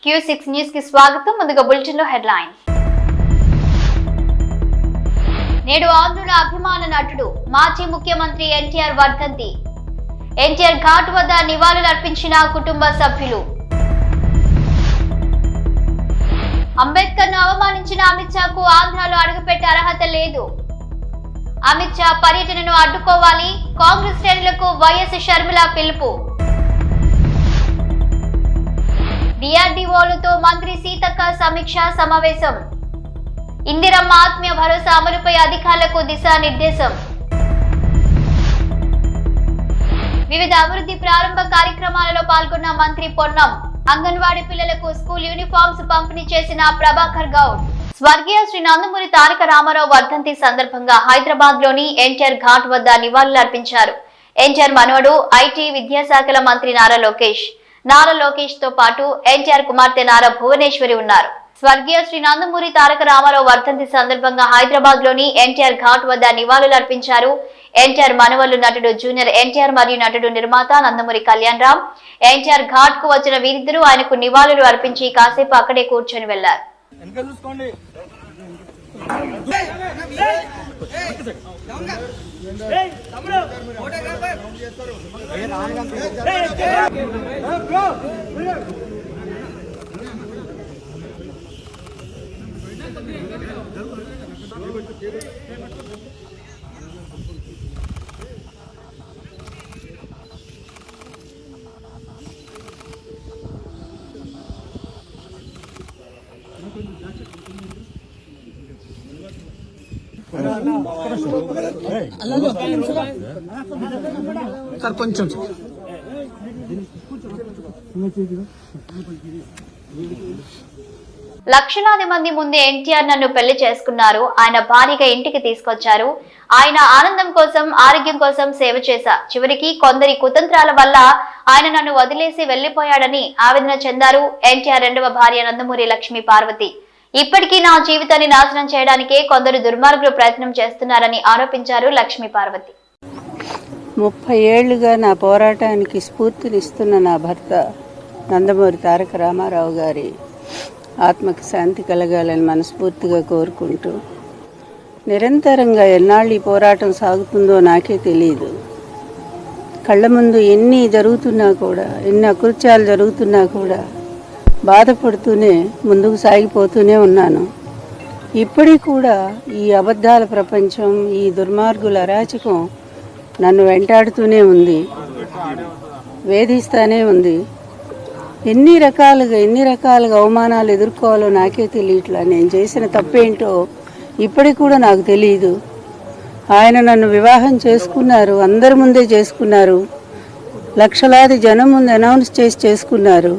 Q6 news కి స్వాగతం. ముందుగా బులెటిన్ లో హెడ్లైన్స్. నేడు ఆంధ్రుల అభిమాన నటుడు మాజీ ముఖ్యమంత్రి ఎన్టీఆర్ వర్ధంతి. ఎన్టీఆర్ ఘాట్ వద్ద నివాళులర్పించిన కుటుంబ సభ్యులు. అంబేద్కర్ ను అవమానించిన అమిత్ షాకు ఆంధ్రాలో అడుగుపెట్టే అర్హత లేదు. అమిత్ షా పర్యటనను అడ్డుకోవాలి. కాంగ్రెస్ శ్రేణులకు వైఎస్ షర్మిల పిలుపు. డిఆర్డీఓలతో మంత్రి సీతక్క సమీక్ష సమావేశం. ఇందిరమ్మ ఆత్మీయ భరోసా అమలుపై అధికారులకు దిశానిర్దేశం. వివిధ అభివృద్ధి ప్రారంభ కార్యక్రమాలలో పాల్గొన్న మంత్రి పొన్నం. అంగన్వాడీ పిల్లలకు స్కూల్ యూనిఫామ్స్ పంపిణీ చేసిన ప్రభాకర్ గౌడ్. స్వర్గీయ శ్రీ నందమూరి తారక రామారావు వర్ధంతి సందర్భంగా హైదరాబాద్ లోని ఎన్టీఆర్ ఘాట్ వద్ద నివాళులర్పించారు. ఎన్టీఆర్ మనవడు ఐటీ విద్యాశాఖల మంత్రి నారా లోకేష్ తో పాటు ఎన్టీఆర్ కుమార్తె నారా భువనేశ్వరి ఉన్నారు. స్వర్గీయ శ్రీ నందమూరి తారక రామారావు వర్ధంతి సందర్భంగా హైదరాబాద్ లోని ఎన్టీఆర్ ఘాట్ వద్ద నివాళులర్పించారు. ఎన్టీఆర్ మనవళ్లు నటుడు జూనియర్ ఎన్టీఆర్ మరియు నటుడు నిర్మాత నందమూరి కళ్యాణ్ రామ్ ఎన్టీఆర్ ఘాట్ కు వచ్చిన వీరిద్దరూ ఆయనకు నివాళులు అర్పించి కాసేపు అక్కడే కూర్చొని వెళ్లారు. సార్ కొంచెం లక్షలాది మంది ముందే ఎన్టీఆర్ నన్ను పెళ్లి చేసుకున్నారు. ఆయన భారీగా ఇంటికి తీసుకొచ్చారు. ఆయన ఆనందం కోసం ఆరోగ్యం కోసం సేవ చేశా. చివరికి కొందరి కుతంత్రాల వల్ల ఆయన నన్ను వదిలేసి వెళ్లిపోయాడని ఆవేదన చెందారు ఎన్టీఆర్ రెండవ భార్య నందమూరి లక్ష్మీ పార్వతి. ఇప్పటికీ నా జీవితాన్ని నాశనం చేయడానికే కొందరు దుర్మార్గులు ప్రయత్నం చేస్తున్నారని ఆరోపించారు లక్ష్మీ పార్వతి. 30 ఏళ్లుగా నా పోరాటానికి స్ఫూర్తినిస్తున్న నా భర్త నందమూరి తారక రామారావు గారి ఆత్మకి శాంతి కలగాలని మనస్ఫూర్తిగా కోరుకుంటూ, నిరంతరంగా ఎన్నాళ్ళు ఈ పోరాటం సాగుతుందో నాకే తెలియదు. కళ్ళ ముందు ఎన్ని జరుగుతున్నా కూడా, ఎన్ని అకృత్యాలు జరుగుతున్నా కూడా బాధపడుతూనే ముందుకు సాగిపోతూనే ఉన్నాను. ఇప్పటికి కూడా ఈ అబద్ధాల ప్రపంచం, ఈ దుర్మార్గుల అరాచకం నన్ను వెంటాడుతూనే ఉంది, వేధిస్తూనే ఉంది. ఎన్ని రకాలుగా అవమానాలు ఎదుర్కోవాలో నాకే తెలియట్లా. నేను చేసిన తప్పేంటో ఇప్పటికి కూడా నాకు తెలియదు. ఆయన నన్ను వివాహం చేసుకున్నారు, అందరి ముందే చేసుకున్నారు, లక్షలాది జనం ముందు అనౌన్స్ చేసి చేసుకున్నారు,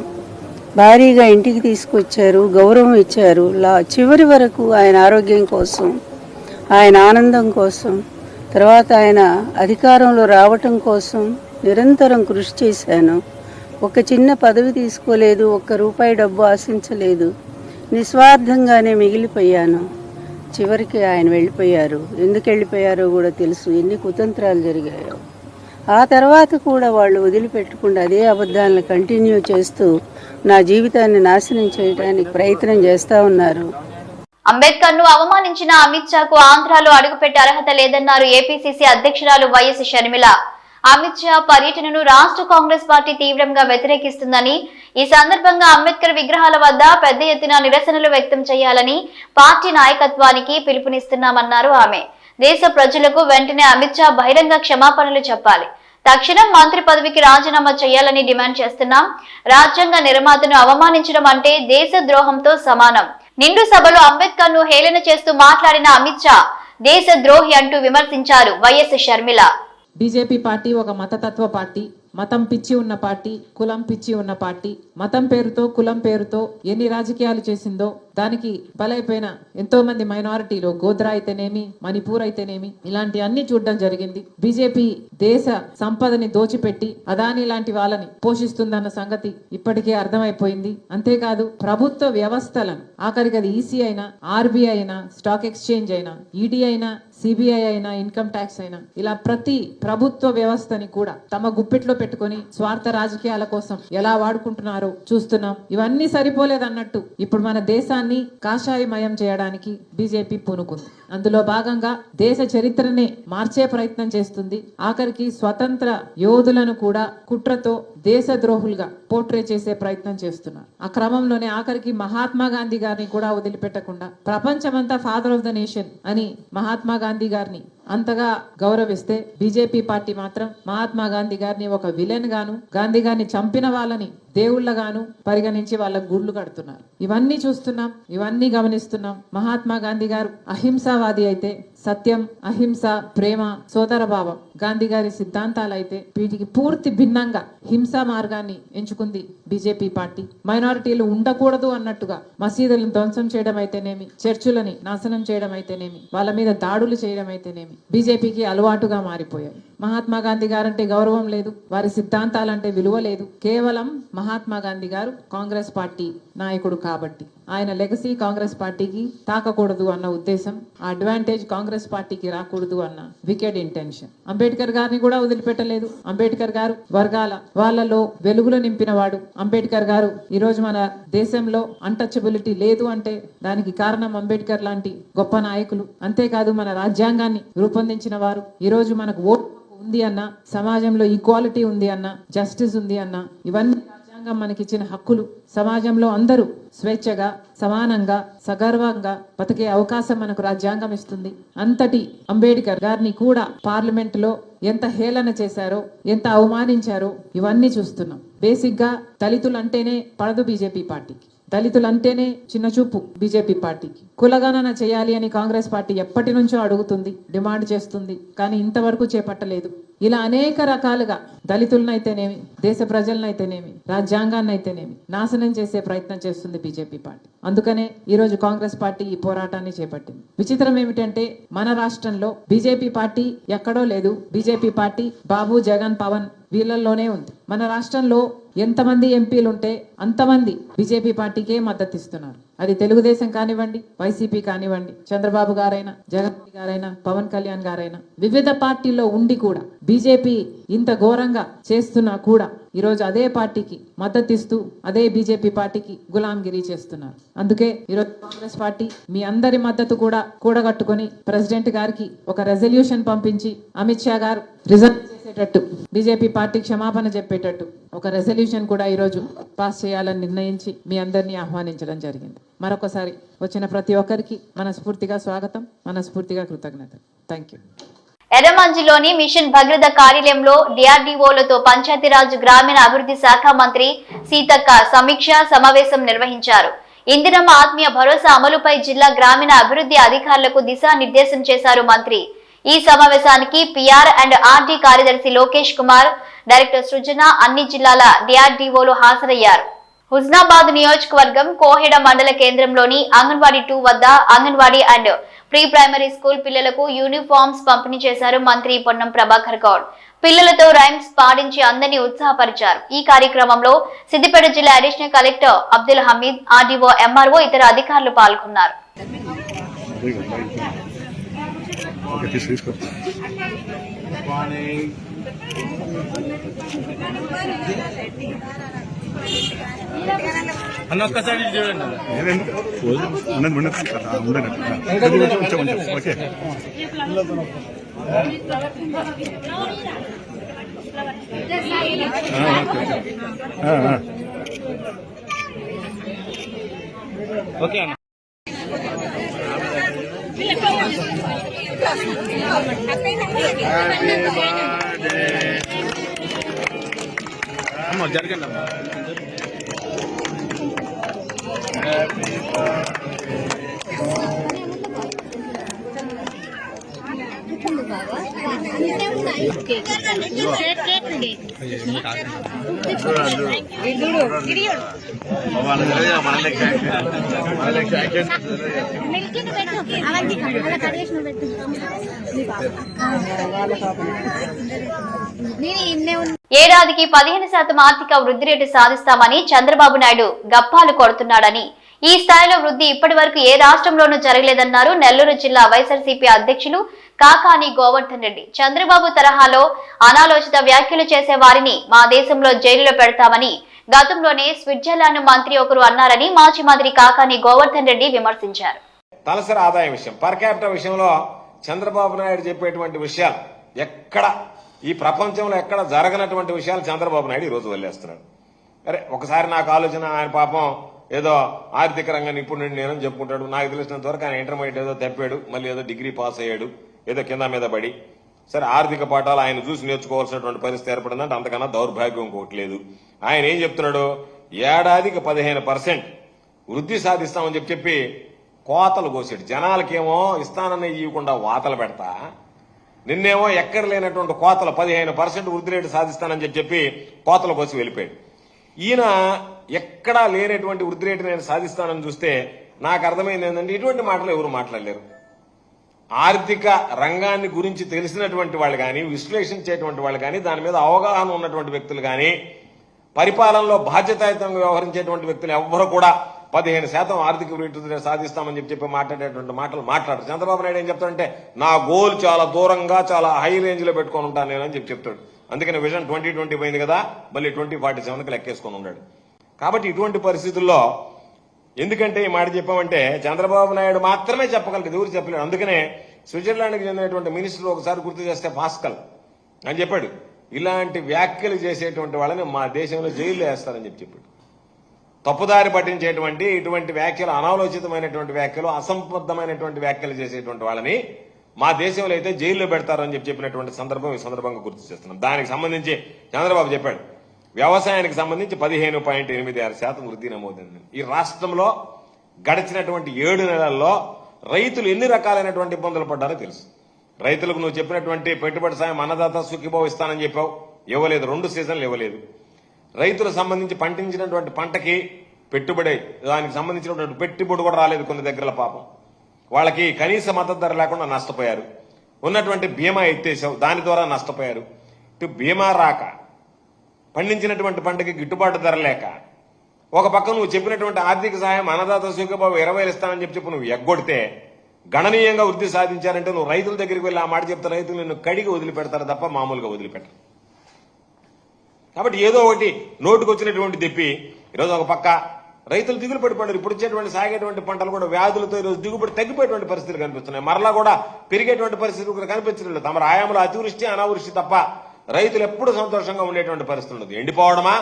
భారీగా ఇంటికి తీసుకొచ్చారు, గౌరవం ఇచ్చారు. చివరి వరకు ఆయన ఆరోగ్యం కోసం, ఆయన ఆనందం కోసం, తర్వాత ఆయన అధికారంలో రావటం కోసం నిరంతరం కృషి చేశాను. ఒక చిన్న పదవి తీసుకోలేదు, ₹1 డబ్బు ఆశించలేదు, నిస్వార్థంగానే మిగిలిపోయాను. చివరికి ఆయన వెళ్ళిపోయారు. ఎందుకు వెళ్ళిపోయారో కూడా తెలుసు, ఎన్ని కుతంత్రాలు జరిగాయో. ఆ తర్వాత కూడా వాళ్ళు వదిలిపెట్టకుండా అదే అబద్ధాలను కంటిన్యూ చేస్తూ నా జీవితాన్ని నాశనం చేయడానికి ప్రయత్నం చేస్తూ ఉన్నారు. అంబేద్కర్ ను అవమానించిన అమిత్ షాకు ఆంధ్రాలో అడుగుపెట్టే అర్హత లేదన్నారు ఏపీసీసీ అధ్యక్షురాలు వైఎస్ షర్మిల. అమిత్ షా పర్యటనను రాష్ట్ర కాంగ్రెస్ పార్టీ తీవ్రంగా వ్యతిరేకిస్తుందని, ఈ సందర్భంగా అంబేద్కర్ విగ్రహాల వద్ద పెద్ద ఎత్తున నిరసనలు వ్యక్తం చేయాలని పార్టీ నాయకత్వానికి పిలుపునిస్తున్నామన్నారు ఆమె. దేశ ప్రజలకు వెంటనే అమిత్ షా బహిరంగ క్షమాపణలు చెప్పాలి. తక్షణం మంత్రి పదవికి రాజీనామా చేయాలని డిమాండ్ చేస్తున్నాం. రాజ్యాంగ నిర్మాతను అవమానించడం అంటే దేశ ద్రోహంతో సమానం. నిండు సభలో అంబేద్కర్ ను హేళన చేస్తూ మాట్లాడిన అమిత్ షా దేశ ద్రోహి అంటూ విమర్శించారు వైఎస్ షర్మిల. బీజేపీ పార్టీ ఒక మతతత్వ పార్టీ, మతం పిచ్చి ఉన్న పార్టీ, కులం పిచ్చి ఉన్న పార్టీ. మతం పేరుతో, కులం పేరుతో ఎన్ని రాజకీయాలు చేసిందో దానికి బలైపోయిన ఎంతో మంది మైనారిటీలు, గోద్రా అయితేనేమి, మణిపూర్ అయితేనేమి, ఇలాంటి అన్ని చూడడం జరిగింది. బీజేపీ దేశ సంపదని దోచిపెట్టి అదాని లాంటి వాళ్ళని పోషిస్తుందన్న సంగతి ఇప్పటికే అర్థమైపోయింది. అంతేకాదు ప్రభుత్వ వ్యవస్థలను, ఆఖరికి అది ఈసీ అయినా, ఆర్బీఐ అయినా, స్టాక్ ఎక్స్చేంజ్ అయినా, ఈడీ అయినా, సిబిఐ అయినా, ఇన్కమ్ ట్యాక్స్ అయినా, ఇలా ప్రతి ప్రభుత్వ వ్యవస్థని కూడా తమ గుప్పిట్లో పెట్టుకొని స్వార్థ రాజకీయాల కోసం ఎలా వాడుకుంటున్నారో చూస్తున్నాం. ఇవన్నీ సరిపోలేదన్నట్టు ఇప్పుడు మన దేశాన్ని కాషాయమయం చేయడానికి బీజేపీ పూనుకుంది. అందులో భాగంగా దేశ చరిత్రనే మార్చే ప్రయత్నం చేస్తుంది. ఆఖరికి స్వతంత్ర యోధులను కూడా కుట్రతో దేశద్రోహులుగా పోర్ట్రే చేసే ప్రయత్నం చేస్తున్నారు. ఆ క్రమంలోనే ఆఖరికి మహాత్మా గాంధీ గారిని కూడా వదిలిపెట్టకుండా ప్రపంచమంతా ఫాదర్ ఆఫ్ ద నేషన్ అని మహాత్మా గాంధీ గారిని అంతగా గౌరవిస్తే బీజేపీ పార్టీ మాత్రం మహాత్మా గాంధీ గారిని ఒక విలన్ గాను, గాంధీ గారిని చంపిన వాళ్ళని దేవుళ్ళగాను పరిగణించి వాళ్ళ గుళ్ళు కడుతున్నారు. ఇవన్నీ చూస్తున్నాం, ఇవన్నీ గమనిస్తున్నాం. మహాత్మా గాంధీ గారు అహింసావాది అయితే, సత్యం, అహింస, ప్రేమ, సోదర భావం గాంధీ గారి సిద్ధాంతాలు అయితే, వీటికి పూర్తి భిన్నంగా హింసా మార్గాన్ని ఎంచుకుంది బీజేపీ పార్టీ. మైనారిటీలు ఉండకూడదు అన్నట్టుగా మసీదులను ధ్వంసం చేయడం అయితేనేమి, చర్చులని నాశనం చేయడం అయితేనేమి, వాళ్ళ మీద దాడులు చేయడం అయితేనేమి బీజేపీకి అలవాటుగా మారిపోయాయి. మహాత్మా గాంధీ గారంటే గౌరవం లేదు, వారి సిద్ధాంతాలంటే విలువ లేదు. కేవలం మహాత్మా గాంధీ గారు కాంగ్రెస్ పార్టీ నాయకుడు కాబట్టి ఆయన లెగసీ కాంగ్రెస్ పార్టీకి తాకకూడదు అన్న ఉద్దేశం, ఆ అడ్వాంటేజ్ కాంగ్రెస్ పార్టీకి రాకూడదు అన్న వికెడ్ ఇంటెన్షన్. అంబేద్కర్ గారిని కూడా వదిలిపెట్టలేదు. అంబేద్కర్ గారు వర్గాల వాళ్ళలో వెలుగులు నింపిన వాడు. అంబేద్కర్ గారు ఈ రోజు మన దేశంలో అన్టచబిలిటీ లేదు అంటే దానికి కారణం అంబేద్కర్ లాంటి గొప్ప నాయకులు. అంతేకాదు మన రాజ్యాంగాన్ని రూపొందించిన వారు. ఈ రోజు మనకు ఓటు ఉంది అన్న, సమాజంలో ఈక్వాలిటీ ఉంది అన్న, జస్టిస్ ఉంది అన్న, ఇవన్నీ రాజ్యాంగం మనకిచ్చిన హక్కులు. సమాజంలో అందరూ స్వేచ్ఛగా, సమానంగా, సగర్వంగా బతికే అవకాశం మనకు రాజ్యాంగం ఇస్తుంది. అంతటి అంబేద్కర్ గారిని కూడా పార్లమెంట్ లో ఎంత హేళన చేశారో, ఎంత అవమానించారో ఇవన్నీ చూస్తున్నాం. బేసిక్ గా దళితులు అంటేనే పడదు బీజేపీ పార్టీకి. దళితులు అంటేనే చిన్న చూపు బీజేపీ పార్టీకి. కులగణన చేయాలి అని కాంగ్రెస్ పార్టీ ఎప్పటి నుంచో అడుగుతుంది, డిమాండ్ చేస్తుంది, కానీ ఇంతవరకు చేపట్టలేదు. ఇలా అనేక రకాలుగా దళితులనైతేనేమి, దేశ ప్రజలనైతేనేమి, రాజ్యాంగాన్ని అయితేనేమి నాశనం చేసే ప్రయత్నం చేస్తుంది బీజేపీ పార్టీ. అందుకనే ఈ రోజు కాంగ్రెస్ పార్టీ ఈ పోరాటాన్ని చేపట్టింది. విచిత్రం ఏమిటంటే మన రాష్ట్రంలో బీజేపీ పార్టీ ఎక్కడో లేదు. బీజేపీ పార్టీ బాబు, జగన్, పవన్ వీళ్ళల్లోనే ఉంది. మన రాష్ట్రంలో ఎంతమంది ఎంపీలు ఉంటే అంతమంది బీజేపీ పార్టీకే మద్దతు ఇస్తున్నారు. అది తెలుగుదేశం కానివ్వండి, వైసీపీ కానివ్వండి, చంద్రబాబు గారైనా, జగన్ గారైనా, పవన్ కళ్యాణ్ గారైనా, వివిధ పార్టీల్లో ఉండి కూడా బీజేపీ ఇంత ఘోరంగా చేస్తున్నా కూడా ఈరోజు అదే పార్టీకి మద్దతు ఇస్తూ అదే బీజేపీ పార్టీకి గులాంగిరి చేస్తున్నారు. అందుకే ఈరోజు కాంగ్రెస్ పార్టీ మీ అందరి మద్దతు కూడా కూడగట్టుకొని ప్రెసిడెంట్ గారికి ఒక రెజల్యూషన్ పంపించి అమిత్ షా గారు రిజైన్ చేసేటట్టు, బీజేపీ పార్టీ క్షమాపణ చెప్పేటట్టు ఒక రెజల్యూషన్ కూడా ఈరోజు పాస్ చేయాలని నిర్ణయించి మీ అందరినీ ఆహ్వానించడం జరిగింది. మరొకసారి వచ్చిన ప్రతి ఒక్కరికి మనస్ఫూర్తిగా స్వాగతం, మనస్ఫూర్తిగా కృతజ్ఞతలు. Thank you. ఎర్రమంజిలోని మిషన్ భగీరథ కార్యాలయంలో డిఆర్డీఓలతో పంచాయతీరాజ్ గ్రామీణ అభివృద్ధి శాఖ మంత్రి సీతక్క సమీక్ష సమావేశం నిర్వహించారు. ఇందిరమ్మ ఆత్మీయ భరోసా అమలుపై జిల్లా గ్రామీణ అభివృద్ధి అధికారులకు దిశానిర్దేశం చేశారు మంత్రి. ఈ సమావేశానికి పిఆర్ అండ్ ఆర్డీ కార్యదర్శి లోకేష్ కుమార్, డైరెక్టర్ సృజన, అన్ని జిల్లాల డిఆర్డీఓలు హాజరయ్యారు. హుస్నాబాద్ నియోజకవర్గం కోహెడ మండల కేంద్రంలోని అంగన్వాడీ 2 వద్ద anganwadi and pre primary school పిల్లలకు యూనిఫామ్స్ పంపిణీ చేశారు మంత్రి పొన్నం ప్రభాకర్ గౌడ్. పిల్లలతో రైమ్స్ పాడించి అందరినీ ఉత్సాహపరిచారు. ఈ కార్యక్రమంలో సిద్దిపేట జిల్లా additional collector Abdul Hameed, RDO, MRO, ఇతర అధికారులు పాల్గొన్నారు. ఒక్కసారి చూడండి. ఓకే. ఓకే అన్న. అమ్మ జరగండి అమ్మ. ఏడాదికి 15% ఆర్థిక వృద్ధి రేటు సాధిస్తామని చంద్రబాబు నాయుడు గప్పాలు కొడుతున్నాడని, ఈ స్థాయిలో వృద్ధి ఇప్పటి వరకు ఏ రాష్ట్రంలోనూ జరగలేదన్నారు నెల్లూరు జిల్లా వైఎస్ఆర్సీపీ అధ్యక్షులు కాకాని గోవర్ధన్ రెడ్డి. చంద్రబాబు తరహాలో అనాలోచిత వ్యాఖ్యలు చేసే వారిని మా దేశంలో జైలులో పెడతామని గతంలోనే స్విట్జర్లాండ్ మంత్రి ఒకరు అన్నారని మాజీ మంత్రి కాకాని గోవర్ధన్ రెడ్డి విమర్శించారు. తలసరి ఆదాయం విషయం, పర్ క్యాపిటల్ విషయంలో చంద్రబాబు నాయుడు చెప్పేటువంటి విషయాలు ఎక్కడ ఈ ప్రపంచంలో ఎక్కడ జరగనటువంటి విషయాలు చంద్రబాబు నాయుడు ఈ రోజు వదిలేస్తున్నాడు. అరే ఒకసారి నాకు ఆలోచన, ఆయన పాపం ఏదో ఆర్థిక రంగ నిపుణుడు నేనని చెప్పుకుంటాడు. నాకు తెలిసినంత వరకు ఆయన ఇంటర్మీడియట్ ఏదో తప్పాడు, మళ్ళీ ఏదో డిగ్రీ పాస్ అయ్యాడు, ఏదో కింద మీద పడి. సరే ఆర్థిక పాఠాలు ఆయన చూసి నేర్చుకోవాల్సినటువంటి పరిస్థితి ఏర్పడిందంటే అంతకన్నా దౌర్భాగ్యం ఇంకోటి లేదు. ఆయన ఏం చెప్తున్నాడు, ఏడాదికి 15% వృద్ధి సాధిస్తామని చెప్పి కోతలు కోసాడు. జనాలకేమో ఇస్తానని ఇవ్వకుండా వాతలు పెడతా, నిన్నేమో ఎక్కడ లేనటువంటి కోతలు 15% వృద్ధి రేటు సాధిస్తానని చెప్పి కోతలు కోసి వెళ్ళిపోయాడు. ఈయన ఎక్కడా లేనటువంటి వృద్ధి రేటు నేను సాధిస్తానని చూస్తే నాకు అర్థమైంది ఏంటంటే ఇటువంటి మాటలు ఎవరు మాట్లాడలేరు. ఆర్థిక రంగాన్ని గురించి తెలిసినటువంటి వాళ్ళు కానీ, విశ్లేషించేటువంటి వాళ్ళు కానీ, దాని మీద అవగాహన ఉన్నటువంటి వ్యక్తులు కానీ, పరిపాలనలో బాధ్యతాయుతంగా వ్యవహరించేటువంటి వ్యక్తులు ఎవ్వరూ కూడా 15% ఆర్థిక వృద్ధి సాధిస్తామని చెప్పి మాట్లాడేటువంటి మాటలు మాట్లాడరు. చంద్రబాబు నాయుడు ఏం చెప్తాడంటే నా గోల్ చాలా దూరంగా చాలా హై రేంజ్ లో పెట్టుకొని ఉంటాను నేను అని చెప్తాడు. అందుకని విజన్ 2020 పోయింది కదా, మళ్ళీ 2047కి లెక్కేసుకొని ఉన్నాడు. కాబట్టి ఇటువంటి పరిస్థితుల్లో ఎందుకంటే ఈ మాట చెప్పామంటే చంద్రబాబు నాయుడు మాత్రమే చెప్పగలరు, ఎవరు చెప్పలేడు. అందుకనే స్విట్జర్లాండ్కి చెందినటువంటి మినిస్టర్ ఒకసారి గుర్తు చేస్తే పాస్కల్ అని చెప్పాడు, ఇలాంటి వ్యాఖ్యలు చేసేటువంటి వాళ్ళని మా దేశంలో జైల్లో వేస్తారని చెప్పాడు. తప్పుదారి పట్టించేటువంటి ఇటువంటి వ్యాఖ్యలు, అనాలోచితమైనటువంటి వ్యాఖ్యలు, అసంబద్ధమైనటువంటి వ్యాఖ్యలు చేసేటువంటి వాళ్ళని మా దేశంలో అయితే జైల్లో పెడతారని చెప్పినటువంటి సందర్భం ఈ సందర్భంగా గుర్తు చేస్తున్నాం. దానికి సంబంధించి చంద్రబాబు చెప్పాడు, వ్యవసాయానికి సంబంధించి 15.86% వృద్ధి నమోదైంది. ఈ రాష్ట్రంలో గడిచినటువంటి 7 నెలల్లో రైతులు ఎన్ని రకాలైనటువంటి ఇబ్బందులు పడ్డారో తెలుసు. రైతులకు నువ్వు చెప్పినటువంటి పెట్టుబడి సాయం అన్నదాత సుఖీభావ ఇస్తానని చెప్పావు, ఇవ్వలేదు. 2 సీజన్లు ఇవ్వలేదు. రైతులకు సంబంధించి పండించినటువంటి పంటకి పెట్టుబడి, దానికి సంబంధించినటువంటి పెట్టుబడి కూడా రాలేదు. కొన్ని దగ్గర పాపం వాళ్ళకి కనీస మద్దతు ధర లేకుండా నష్టపోయారు. ఉన్నటువంటి బీమా ఎత్తేసావు, దాని ద్వారా నష్టపోయారు. ఇటు బీమా రాక, పండించినటువంటి పంటకి గిట్టుబాటు ధర లేక, ఒక పక్క నువ్వు చెప్పినటువంటి ఆర్థిక సహాయం అన్నదాత సుఖీభావ 20,000 ఇస్తానని చెప్పి నువ్వు ఎగ్గొడితే గణనీయంగా వృద్ధి సాధించారంటే నువ్వు రైతుల దగ్గరికి వెళ్ళి ఆ మాట చెప్తే రైతులు నిన్ను కడిగి వదిలిపెడతారు తప్ప మామూలుగా వదిలిపెట్టరు. కాబట్టి ఏదో ఒకటి నోటుకు వచ్చినటువంటి తెప్పి ఈరోజు ఒక పక్క రైతులు దిగులు పడిపోయారు. ఇప్పుడు వచ్చేటువంటి సాగేటువంటి పంటలు కూడా వ్యాధులతో ఈరోజు దిగుబడి తగ్గిపోయేటువంటి పరిస్థితులు కనిపిస్తున్నాయి. మరలా కూడా పెరిగేటువంటి పరిస్థితులు కూడా కనిపించలేదు. తమ రాయంలో అతివృష్టి అనావృష్టి తప్ప రైతులు ఎప్పుడు సంతోషంగా ఉండేటువంటి పరిస్థితి ఉండదు. ఎండిపోవడమా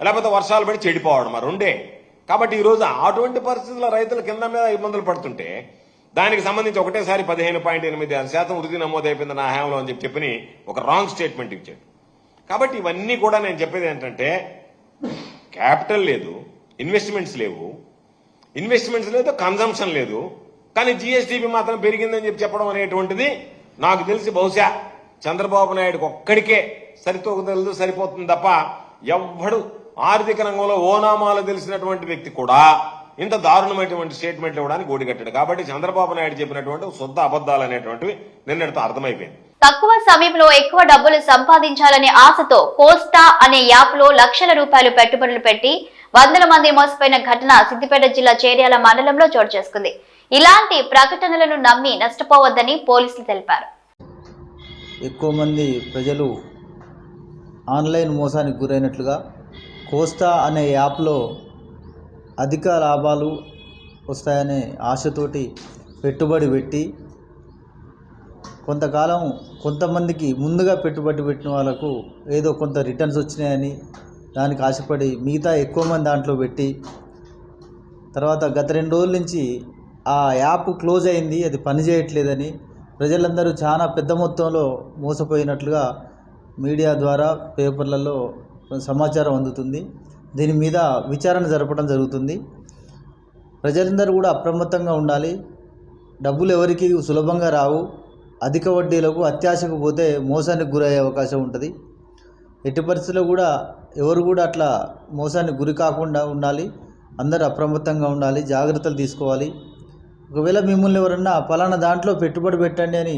లేకపోతే వర్షాలు పడి చెడిపోవడమా, రెండే. కాబట్టి ఈ రోజు అటువంటి పరిస్థితుల్లో రైతుల కింద మీద ఇబ్బందులు పడుతుంటే దానికి సంబంధించి ఒకటేసారి 15.86% వృద్ధి నమోదైపోయింది నా హయాంలో అని చెప్పి ఒక రాంగ్ స్టేట్మెంట్ ఇచ్చాడు. కాబట్టి ఇవన్నీ కూడా నేను చెప్పేది ఏంటంటే క్యాపిటల్ లేదు, ఇన్వెస్ట్మెంట్స్ లేవు, కన్జంప్షన్ లేదు, కానీ జీఎస్టీపీ మాత్రం పెరిగిందని చెప్పడం అనేటువంటిది నాకు తెలిసి బహుశా చంద్రబాబు నాయుడుకి ఒక్కడికే సరితూగదలదు, సరిపోతుంది తప్ప ఎవ్వడు ఆర్థిక రంగంలో ఓనామాలు తెలిసినటువంటి వ్యక్తి కూడా ఇంత దారుణమైనటువంటి స్టేట్మెంట్లు ఇవ్వడానికి గోడిగట్టాడు. కాబట్టి చంద్రబాబు నాయుడు చెప్పినటువంటి శుద్ధ అబద్దాలు అనేటువంటివి నిన్నటితో అర్థమైపోయింది. తక్కువ సమయంలో ఎక్కువ డబ్బులు సంపాదించాలనే ఆశతో కోస్టా అనే యాప్ లో లక్షల రూపాయలు పెట్టుబడులు పెట్టి 100 మంది మోసపోయిన ఘటన సిద్దిపేట జిల్లా చేర్యాల మండలంలో చోటు చేసుకుంది. ఇలాంటి ప్రకటనలను నమ్మి నష్టపోవద్దని పోలీసులు తెలిపారు. ఎక్కువ మంది ప్రజలు ఆన్లైన్ మోసానికి గురైనట్లుగా కోస్టా అనే యాప్లో అధిక లాభాలు వస్తాయనే ఆశతోటి పెట్టుబడి పెట్టి కొంతకాలం కొంతమందికి ముందుగా పెట్టుబడి పెట్టిన వాళ్ళకు ఏదో కొంత రిటర్న్స్ వచ్చినాయని దానికి ఆశపడి మిగతా ఎక్కువ మంది దాంట్లో పెట్టి తర్వాత గత 2 రోజుల నుంచి ఆ యాప్ క్లోజ్ అయింది, అది పనిచేయట్లేదని ప్రజలందరూ చాలా పెద్ద మొత్తంలో మోసపోయినట్లుగా మీడియా ద్వారా పేపర్లలో సమాచారం అందుతుంది. దీని మీద విచారణ జరపడం జరుగుతుంది. ప్రజలందరూ కూడా అప్రమత్తంగా ఉండాలి. డబ్బులు ఎవరికి సులభంగా రావు. అధిక వడ్డీలకు అత్యాశకు పోతే మోసానికి గురయ్యే అవకాశం ఉంటుంది. ఎట్టి పరిస్థితుల్లో కూడా ఎవరు కూడా అట్లా మోసానికి గురి కాకుండా ఉండాలి. అందరూ అప్రమత్తంగా ఉండాలి, జాగ్రత్తలు తీసుకోవాలి. ఒకవేళ మిమ్మల్ని ఎవరన్నా పలానా దాంట్లో పెట్టుబడి పెట్టండి అని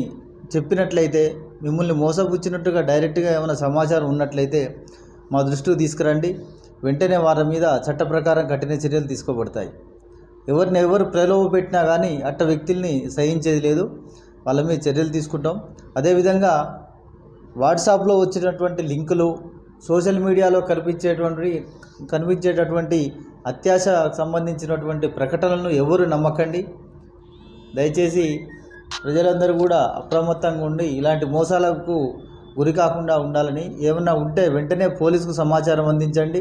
చెప్పినట్లయితే, మిమ్మల్ని మోసపుచ్చినట్టుగా డైరెక్ట్గా ఏమైనా సమాచారం ఉన్నట్లయితే మా దృష్టికి తీసుకురండి. వెంటనే వారి మీద చట్ట ప్రకారం కఠిన చర్యలు తీసుకోబడతాయి. ఎవరు ప్రలోభ పెట్టినా కానీ అట్ట వ్యక్తుల్ని సహించేది లేదు, వాళ్ళ మీద చర్యలు తీసుకుంటాం. అదేవిధంగా వాట్సాప్లో వచ్చినటువంటి లింకులు, సోషల్ మీడియాలో కనిపించేటటువంటి అత్యాశకు సంబంధించినటువంటి ప్రకటనలను ఎవరు నమ్మకండి. దయచేసి ప్రజలందరూ కూడా అప్రమత్తంగా ఉండి ఇలాంటి మోసాలకు గురి కాకుండా ఉండాలని, ఏమైనా ఉంటే వెంటనే పోలీసుకు సమాచారం అందించండి.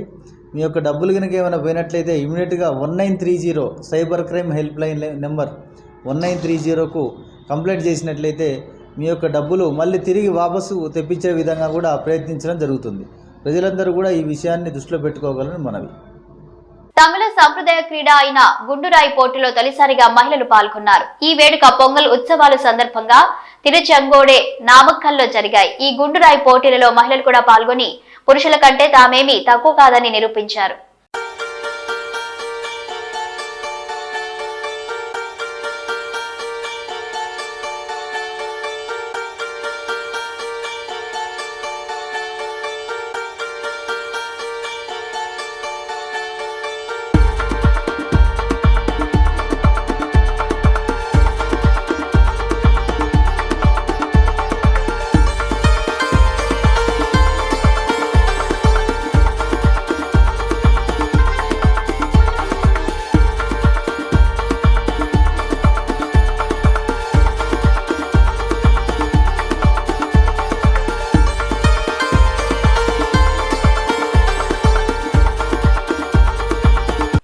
మీ యొక్క డబ్బులు కనుక ఏమైనా పోయినట్లయితే ఇమీడియట్గా 1930 cyber crime help line number 1930కు కంప్లైంట్ చేసినట్లయితే మీ యొక్క డబ్బులు మళ్ళీ తిరిగి వాపసు తెప్పించే విధంగా కూడా ప్రయత్నించడం జరుగుతుంది. ప్రజలందరూ కూడా ఈ విషయాన్ని దృష్టిలో పెట్టుకోగలని మనవి. తమిళ సంప్రదాయ క్రీడ అయిన గుండురాయి పోటీలో తొలిసారిగా మహిళలు పాల్గొన్నారు. ఈ వేడుక పొంగల్ ఉత్సవాల సందర్భంగా తిరుచెంగోడే నామక్కల్లో జరిగాయి. ఈ గుండురాయి పోటీలలో మహిళలు కూడా పాల్గొని పురుషుల కంటే తామేమీ తక్కువ కాదని నిరూపించారు.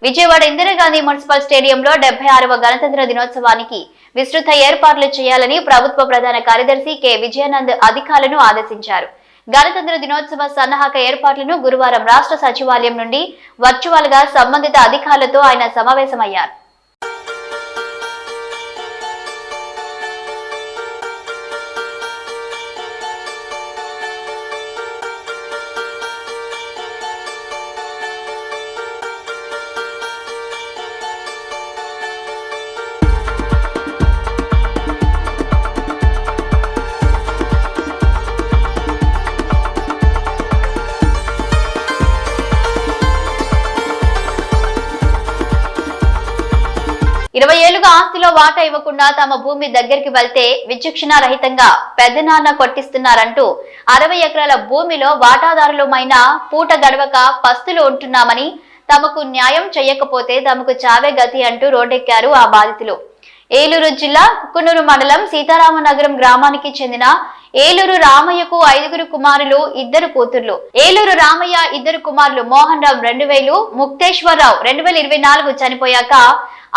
విజయవాడ ఇందిరాగాంధీ మున్సిపల్ స్టేడియంలో 76వ గణతంత్ర దినోత్సవానికి విస్తృత ఏర్పాట్లు చేయాలని ప్రభుత్వ ప్రధాన కార్యదర్శి కె విజయానంద్ అధికారులను ఆదేశించారు. గణతంత్ర దినోత్సవ సన్నాహక ఏర్పాట్లను గురువారం రాష్ట్ర సచివాలయం నుండి వర్చువల్ గా సంబంధిత అధికారులతో ఆయన సమావేశమయ్యారు. ఏళ్లుగా ఆస్తిలో వాటా ఇవ్వకుండా తమ భూమి దగ్గరికి వెళ్తే విచక్షణ రహితంగా పెద్దనాన్న కొట్టిస్తున్నారంటూ 60 ఎకరాల భూమిలో వాటాదారులమైన పూట గడవక పస్తులు ఉంటున్నామని, తమకు న్యాయం చేయకపోతే తమకు చావే గతి అంటూ రోడ్డెక్కారు ఆ బాధితులు. ఏలూరు జిల్లా కుక్కునూరు మండలం సీతారామనగరం గ్రామానికి చెందిన ఏలూరు రామయ్యకు 5 కుమారులు, 2 కూతుర్లు. ఏలూరు రామయ్య 2 కుమారులు మోహన్ రావు 2000, ముక్తేశ్వరరావు 2024 చనిపోయాక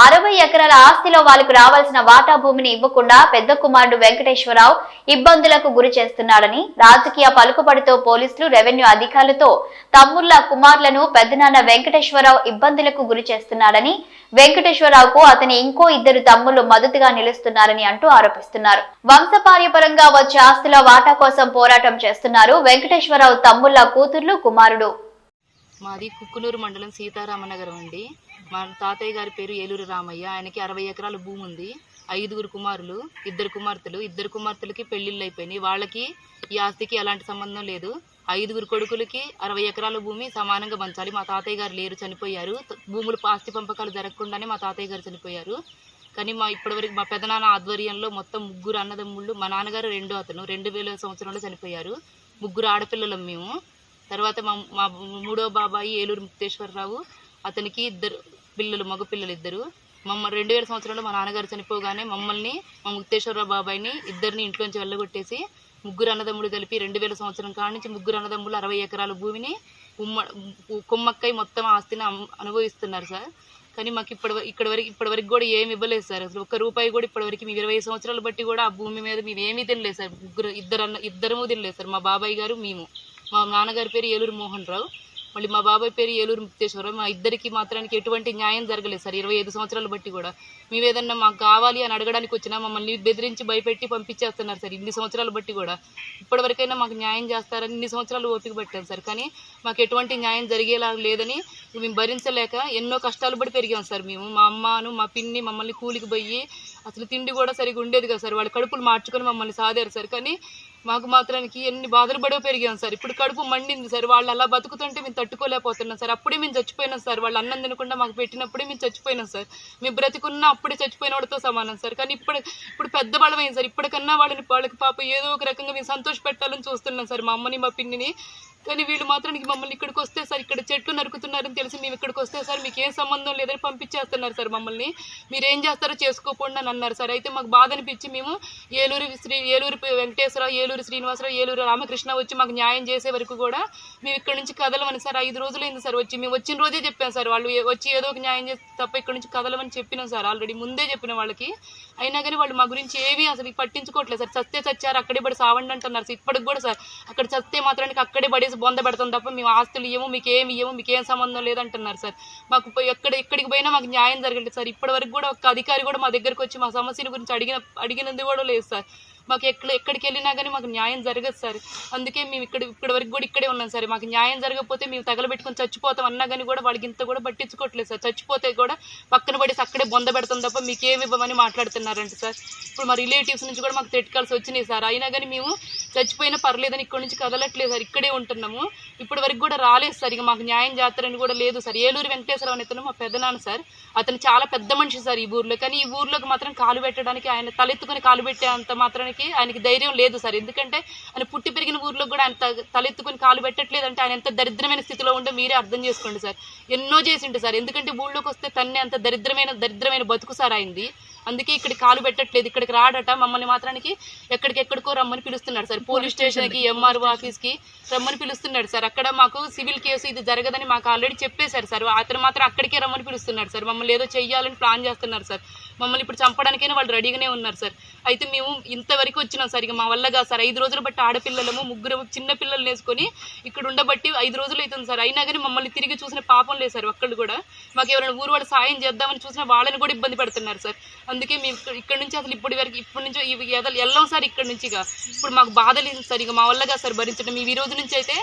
60 ఎకరాల ఆస్తిలో వాళ్లకు రావాల్సిన వాటా భూమిని ఇవ్వకుండా పెద్ద కుమారుడు వెంకటేశ్వరరావు ఇబ్బందులకు గురి చేస్తున్నాడని, రాజకీయ పలుకుబడితో పోలీసులు, రెవెన్యూ అధికారులతో తమ్ముళ్ల కుమారులను పెద్దనాన్న వెంకటేశ్వరరావు ఇబ్బందులకు గురి చేస్తున్నాడని, వెంకటేశ్వరరావుకు అతని ఇంకో 2 తమ్ముళ్లు మద్దతుగా నిలుస్తున్నారని అంటూ ఆరోపిస్తున్నారు. వంశపార్యపరంగా వచ్చే ఆస్తిలో వాటా కోసం పోరాటం చేస్తున్నారు వెంకటేశ్వరరావు తమ్ముళ్ల కూతుర్లు, కుమారుడు. మాది కుక్కునూరు మండలం సీతారామనగరం అండి. మా తాతయ్య గారి పేరు ఏలూరు రామయ్య. ఆయనకి 60 ఎకరాల భూమి ఉంది. 5 కుమారులు, 2 కుమార్తెలు. 2 కుమార్తెలకి పెళ్లిళ్ళు అయిపోయినాయి. వాళ్ళకి ఈ ఆస్తికి ఎలాంటి సంబంధం లేదు. 5 కొడుకులకి 60 ఎకరాల భూమి సమానంగా పంచాలి. మా తాతయ్య గారు లేరు, చనిపోయారు. భూములు ఆస్తి పంపకాలు జరగకుండానే మా తాతయ్య గారు చనిపోయారు. కానీ ఇప్పటివరకు మా పెదనాన్న ఆధ్వర్యంలో మొత్తం 3 అన్నదమ్ముళ్ళు, మా నాన్నగారు 2000 సంవత్సరంలో చనిపోయారు. 3 ఆడపిల్లలం మేము. తర్వాత మా 3వ బాబాయి ఏలూరు ముక్తేశ్వరరావు, అతనికి 2 పిల్లలు, మగపిల్లలు 2. 2000 సంవత్సరంలో మా నాన్నగారు చనిపోగానే మమ్మల్ని, మా ముక్తేశ్వరరావు బాబాయిని ఇద్దరిని ఇంట్లోంచి వెళ్ళగొట్టేసి 3 అన్నదమ్ముడు కలిపి 2000 సంవత్సరం కాడి నుంచి 3 అన్నదమ్ములు 60 ఎకరాల భూమిని కుమ్మక్కై మొత్తం ఆస్తిని అనుభవిస్తున్నారు సార్. కానీ మాకు ఇప్పటివరకు కూడా ఏమి ఇవ్వలేదు సార్. అసలు 1 రూపాయి కూడా ఇప్పటివరకు మేము 20 సంవత్సరాలు బట్టి కూడా ఆ భూమి మీద మేము ఏమీ తినలేదు సార్. ఇద్దరము తినలేదు సార్. మా బాబాయ్ గారు, మేము. మా నాన్నగారి పేరు ఏలూరు మోహన్ రావు. మళ్ళీ మా బాబాయ్ పేరు ఏలూరు ముక్తేశ్వరరావు. మా ఇద్దరికి మాత్రానికి ఎటువంటి న్యాయం జరగలేదు సార్. 25 సంవత్సరాలు బట్టి కూడా మేము ఏదన్నా మాకు కావాలి అని అడగడానికి వచ్చినా మమ్మల్ని బెదిరించి భయపెట్టి పంపించేస్తున్నారు సార్. ఇన్ని సంవత్సరాలు బట్టి కూడా ఇప్పటివరకైనా మాకు న్యాయం చేస్తారని ఇన్ని సంవత్సరాలు ఓపిక పట్టాను సార్. కానీ మాకు ఎటువంటి న్యాయం జరిగేలా లేదని మేము భరించలేక ఎన్నో కష్టాలు పడి పెరిగాం సార్. మేము మా అమ్మను మా పిన్ని మమ్మల్ని కూలికి పోయి అసలు తిండి కూడా సరిగా ఉండేది కదా సార్. వాళ్ళ కడుపులు మార్చుకొని మమ్మల్ని సాదారు సార్. కానీ మాకు మాత్రానికి ఎన్ని బాధలు పడో పెరిగాం సార్. ఇప్పుడు కడుపు మండింది సార్. వాళ్ళు అలా బతుకుతుంటే మేము తట్టుకోలేకపోతున్నాం సార్. అప్పుడే మేము చచ్చిపోయినాం సార్. వాళ్ళు అన్నం తినకుండా మాకు పెట్టినప్పుడే మేము చచ్చిపోయినాం సార్. మేము బ్రతికున్నా అప్పుడే చచ్చిపోయిన వాడితో సమానం సార్. కానీ ఇప్పుడు పెద్దవాళ్ళం అయింది సార్. ఇప్పటికన్నా వాళ్ళకి పాప ఏదో ఒక రకంగా మేము సంతోష పెట్టాలని చూస్తున్నాం సార్, మా అమ్మని మా పిన్నిని. కానీ వీళ్ళు మాత్రానికి మమ్మల్ని ఇక్కడికి వస్తే సార్ ఇక్కడ చెట్లు నరుకుతున్నారని తెలిసి మేము ఇక్కడికి వస్తే సార్ మీకు ఏం సంబంధం లేదని పంపించేస్తున్నారు సార్ మమ్మల్ని. మీరు ఏం చేస్తారో చేసుకోకుండా అని అన్నారు సార్. అయితే మాకు బాధ అనిపించి మేము ఏలూరు వెంకటేశ్వరరావు, ఏలూరు శ్రీనివాసరావు, ఏలూరు రామకృష్ణ వచ్చి మాకు న్యాయం చేసే వరకు కూడా మేము ఇక్కడ నుంచి కదలమని సార్ 5 రోజులైంది సార్ వచ్చి. మేము వచ్చిన రోజే చెప్పాం సార్. వాళ్ళు వచ్చి ఏదో ఒక న్యాయం చేస్తే తప్ప ఇక్కడ నుంచి కదలమని చెప్పినాం సార్. ఆల్రెడీ ముందే చెప్పిన వాళ్ళకి. అయినా కానీ వాళ్ళు మా గురించి ఏమీ అసలు పట్టించుకోవట్లేదు సార్. చస్తే చచ్చారు, అక్కడే పడి సావండి అంటున్నారు సార్. ఇప్పటికి కూడా సార్ అక్కడ చస్తే మాత్రానికి అక్కడే పడేసి బొంద పెడతాం తప్ప మేము ఆస్తులు ఇవ్వము, మీకు ఏమి ఇవ్వము, మీకు ఏం సంబంధం లేదంటున్నారు సార్. మాకు ఎక్కడికి పోయినా మాకు న్యాయం జరగలేదు సార్. ఇప్పటి వరకు కూడా ఒక అధికారి కూడా మా దగ్గరకు వచ్చి మా సమస్యల గురించి అడిగినది కూడా లేదు సార్. మాకు ఎక్కడికి వెళ్ళినా కానీ మాకు న్యాయం జరగదు సార్. అందుకే మేము ఇప్పటి వరకు కూడా ఇక్కడే ఉన్నాం సార్. మాకు న్యాయం జరగకపోతే మేము తగలబెట్టుకొని చచ్చిపోతాం అన్నా కానీ కూడా వాళ్ళకి ఇంత కూడా పట్టించుకోవట్లేదు సార్. చచ్చిపోతే కూడా పక్కన పడేసి అక్కడే బొంద పెడతాం తప్ప మీకు ఏమి ఇవ్వమని మాట్లాడుతున్నారంట సార్. ఇప్పుడు మా రిలేటివ్స్ నుంచి కూడా మాకు తెట్టుకాల్సి వచ్చినాయి సార్. అయినా కానీ మేము చచ్చిపోయినా పర్లేదని ఇక్కడ నుంచి కదలట్లేదు సార్. ఇక్కడే ఉంటున్నాము. ఇప్పటి వరకు కూడా రాలేదు సార్. ఇక మాకు న్యాయం చేస్తారని కూడా లేదు సార్. ఏలూరు వెంకటేశ్వరరావు అతను మా పెద్దనాన్న సార్. అతను చాలా పెద్ద మనిషి సార్ ఈ ఊర్లో. కానీ ఈ ఊర్లోకి మాత్రం కాలు పెట్టడానికి, ఆయన తలెత్తుకుని కాలు పెట్టే అంత మాత్రానికి ఆయనకి ధైర్యం లేదు సార్. ఎందుకంటే ఆయన పుట్టి పెరిగిన ఊర్లో కూడా ఆయన తలెత్తుకుని కాలు పెట్టట్లేదు అంటే ఆయన ఎంత దరిద్రమైన స్థితిలో ఉందో మీరే అర్థం చేసుకోండి సార్. ఎన్నో చేసిండు సార్. ఎందుకంటే ఊళ్ళోకి వస్తే తన్నే అంత దరిద్రమైన బతుకు సార్ అయింది. అందుకే ఇక్కడికి కాలు పెట్టట్లేదు. ఇక్కడికి రాడట. మమ్మల్ని మాత్రానికి ఎక్కడికెక్కడికో రమ్మని పిలుస్తున్నాడు సార్. పోలీస్ స్టేషన్కి, ఎంఆర్ఓ ఆఫీస్కి రమ్మని పిలుస్తున్నాడు సార్. అక్కడ మాకు సివిల్ కేసు ఇది జరగదని మాకు ఆల్రెడీ చెప్పేశారు సార్. అతను మాత్రం అక్కడికే రమ్మని పిలుస్తున్నాడు సార్. మమ్మల్ని ఏదో చెయ్యాలని ప్లాన్ చేస్తున్నారు సార్. మమ్మల్ని ఇప్పుడు చంపడానికైనా వాళ్ళు రెడీగానే ఉన్నారు సార్. అయితే మేము ఇంతవరకు వచ్చినాం సార్. ఇక మా వల్ల కాదు సార్. 5 రోజులు బట్టి ఆడపిల్లలము 3 చిన్న పిల్లలు వేసుకొని ఇక్కడ ఉండబట్టి 5 రోజులు అవుతుంది సార్. అయినా కానీ మమ్మల్ని తిరిగి చూసిన పాపం లేదు సార్. ఒక్కళ్ళు కూడా మాకు ఎవరైనా ఊరు వాళ్ళు సాయం చేద్దామని చూసినా వాళ్ళని కూడా ఇబ్బంది పెడుతున్నారు సార్. అందుకే మేము ఇక్కడ నుంచి అసలు ఇప్పటి నుంచి వెళ్ళాం సార్. ఇక్కడ నుంచి ఇప్పుడు మాకు బాధ లేదు సార్. ఇక మా వల్ల కాదు సార్ భరించడం. మేము ఈ రోజు నుంచి అయితే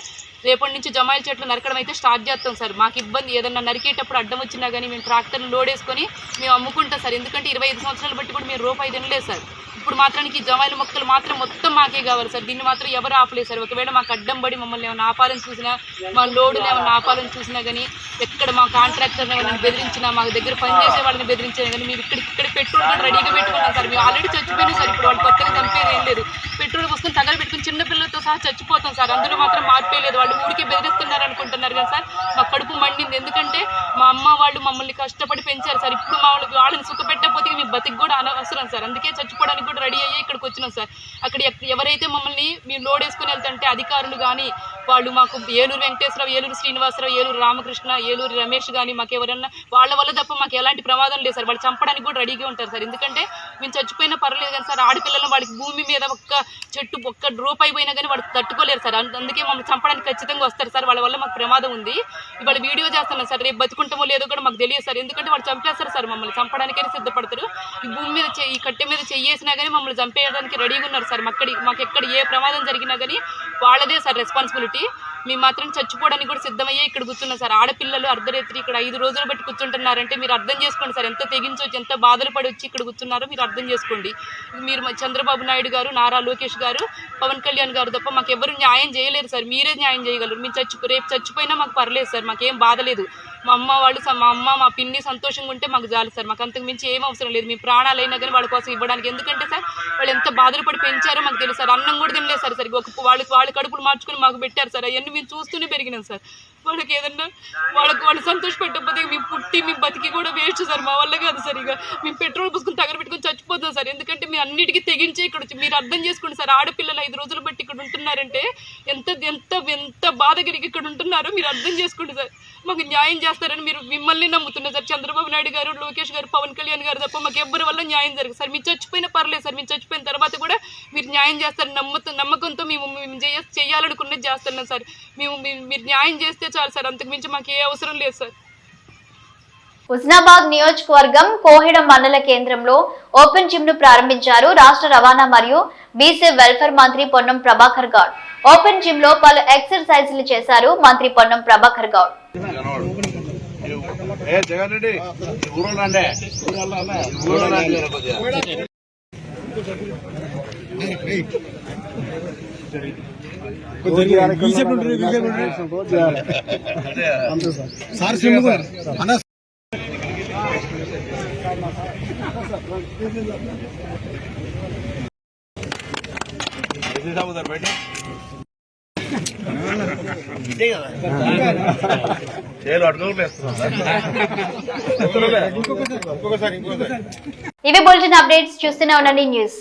రేపటి నుంచి జమాయిల చెట్లు నరకడం అయితే స్టార్ట్ చేస్తాం సార్. మాకు ఇబ్బంది ఏదన్నా నరికేటప్పుడు అడ్డం వచ్చినా కానీ మేము ట్రాక్టర్ని లోడ్ వేసుకొని మేము అమ్ముకుంటాం సార్. ఎందుకంటే 25 సంవత్సరాలు బట్టి కూడా మేము రూపాయి తినలేదు సార్. ఇప్పుడు మాత్రానికి జమాయిల మొక్కలు మాత్రం మొత్తం మాకే కావాలి సార్. దీన్ని మాత్రం ఎవరు ఆపలేదు సార్. ఒకవేళ మాకు అడ్డం పడి మమ్మల్ని ఏమైనా ఆపాలని చూసినా, మా లోడుని ఏమైనా ఆపాలని చూసినా కానీ, ఎక్కడ మా కాంట్రాక్టర్ని ఏమైనా బెదిరించినా, మాకు దగ్గర పనిచేసే వాళ్ళని బెదిరించినా కానీ మేము ఇక్కడ పెట్రోల్ కూడా రెడీగా పెట్టుకున్నాం సార్. మేము ఆల్రెడీ చచ్చిపోయినాం సార్. ఇప్పుడు వాళ్ళు కొత్తగా చంపేది ఏం లేదు. పెట్రోల్ పోసుకొని తగల పెట్టుకుని చిన్నపిల్లలతో సహా చచ్చిపోతాం సార్. అందులో మాత్రం మార్పేయలేదు. వాళ్ళు ఊరికి బెదిరిస్తున్నారు అనుకుంటున్నారు కదా సార్. మా కడుపు మండింది. ఎందుకంటే మా అమ్మ వాళ్ళు మమ్మల్ని కష్టపడి పెంచారు సార్. ఇప్పుడు వాళ్ళని సుఖ పెట్టకపోతే మీ బతికి కూడా అనవసరం సార్. అందుకే చచ్చిపోవడానికి కూడా రెడీ అయ్యి ఇక్కడికి వచ్చినాం సార్. అక్కడ ఎవరైతే మమ్మల్ని మేము లోడ్ వేసుకుని వెళ్తుంటే అధికారులు కానీ వాళ్ళు మాకు ఏలూరు వెంకటేశ్వరరావు, ఏలూరు శ్రీనివాసరావు, ఏలూరు రామకృష్ణ, ఏలూరు రమేష్ కానీ మాకు ఎవరన్నా వాళ్ళ వల్ల తప్ప మాకు ఎలాంటి ప్రమాదం లేదు సార్. వాళ్ళు చంపడానికి కూడా రెడీగా ఉంటారు సార్. ఎందుకంటే మేము చచ్చిపోయినా పర్లేదు కానీ సార్ ఆడపిల్లలను వాళ్ళకి భూమి మీద ఒక్క రూపాయి పోయినా కానీ వాళ్ళు తట్టుకోలేరు సార్. అందుకే మమ్మల్ని చంపడానికి ఖచ్చితంగా వస్తారు సార్. వాళ్ళ వల్ల మాకు ప్రమాదం ఉంది. ఇవాళ వీడియో చేస్తున్నాం సార్. రేపు బతుకుంటామో లేదో కూడా మాకు తెలియదు సార్. ఎందుకంటే వాళ్ళు చంపేస్తారు సార్. మమ్మల్ని చంపడానికైనా సిద్ధపడతారు. ఈ భూమి మీద ఈ కట్టె మీద చెయ్యేసినా కానీ మమ్మల్ని చంపేయడానికి రెడీగా ఉన్నారు సార్. మాకు ఎక్కడ ఏ ప్రమాదం జరిగినా కానీ వాళ్ళదే సార్ రెస్పాన్సిబిలిటీ. మేము మాత్రం చచ్చిపోవడానికి కూడా సిద్ధమయ్యే ఇక్కడ కూర్చున్నాం సార్. ఆడపిల్లలు అర్ధరాత్రి ఇక్కడ 5 రోజులు బట్టి కూర్చుంటున్నారంటే మీరు అర్థం చేసుకోండి సార్. ఎంత తెగించొచ్చి ఎంత బాధలు పడి వచ్చి ఇక్కడ కూర్చున్నారో మీరు అర్థం చేసుకోండి. మీరు చంద్రబాబు నాయుడు గారు, నారా లోకేష్ గారు, పవన్ కళ్యాణ్ గారు తప్ప మాకు ఎవరు న్యాయం చేయలేరు సార్. మీరే న్యాయం చేయగలరు. మేము రేపు చచ్చిపోయినా మాకు పర్లేదు సార్. మాకేం బాధ లేదు. మా అమ్మ మా పిన్ని సంతోషంగా ఉంటే మాకు చాలు సార్. మాకు అంతకు మించి ఏం అవసరం లేదు. మీ ప్రాణాలైనా కానీ వాళ్ళ కోసం ఇవ్వడానికి. ఎందుకంటే సార్ వాళ్ళు ఎంత బాధలు పడి పెంచారో మాకు తెలుసు సార్. అన్నం కూడా తినలేదు సార్. సరిగ్గా వాళ్ళ కడుపులు మార్చుకుని మాకు పెట్టారు సార్. అవన్నీ మేము చూస్తూనే పెరిగినాం సార్. వాళ్ళకి ఏదన్నా వాళ్ళు సంతోష పెట్టకపోతే మేము పుట్టి మేము బతికి కూడా వేస్ట్ సార్. మా వల్ల కాదు సార్. ఇక మేము పెట్రోల్ పోసుకుని తగలబెట్టుకుని చచ్చిపోతాం సార్. ఎందుకంటే మీరు అన్నిటికీ తెగించి ఇక్కడ మీరు అర్థం చేసుకోండి సార్. ఆడపిల్లలు 5 రోజులు బట్టి ఇక్కడ ఉంటున్నారంటే ఎంత బాధ కలిగి ఇక్కడ ఉంటున్నారో మీరు అర్థం చేసుకోండి సార్. మాకు న్యాయం చేస్తారని మిమ్మల్ని నమ్ముతున్నారు సార్. చంద్రబాబు నాయుడు గారు, లోకేష్ గారు, పవన్ కళ్యాణ్ గారు తప్ప మాకు ఎవ్వరి వల్ల న్యాయం జరగదు సార్. మీరు చచ్చిపోయినా పర్లేదు సార్. మీరు చచ్చిపోయిన తర్వాత కూడా మీరు న్యాయం చేస్తారని నమ్మకంతో మేము చేయాలనుకున్నది చేస్తున్నాం సార్. మీరు న్యాయం చేస్తే చాలు సార్, అంతకు మించి మాకు ఏ అవసరం లేదు సార్. హుస్నాబాద్ నియోజకవర్గం కోహెడ మండల కేంద్రంలో ఓపెన్ జిమ్ ను ప్రారంభించారు రాష్ట్ర రవాణా మరియు బీసీ వెల్ఫేర్ మంత్రి పొన్నం ప్రభాకర్ గౌడ్. ఓపెన్ జిమ్ లో పలు ఎక్సర్సైజులు చేశారు మంత్రి పొన్నం ప్రభాకర్ గౌడ్. ఇవి బులెటిన్ అప్డేట్స్, చూస్తూనే ఉండండి న్యూస్.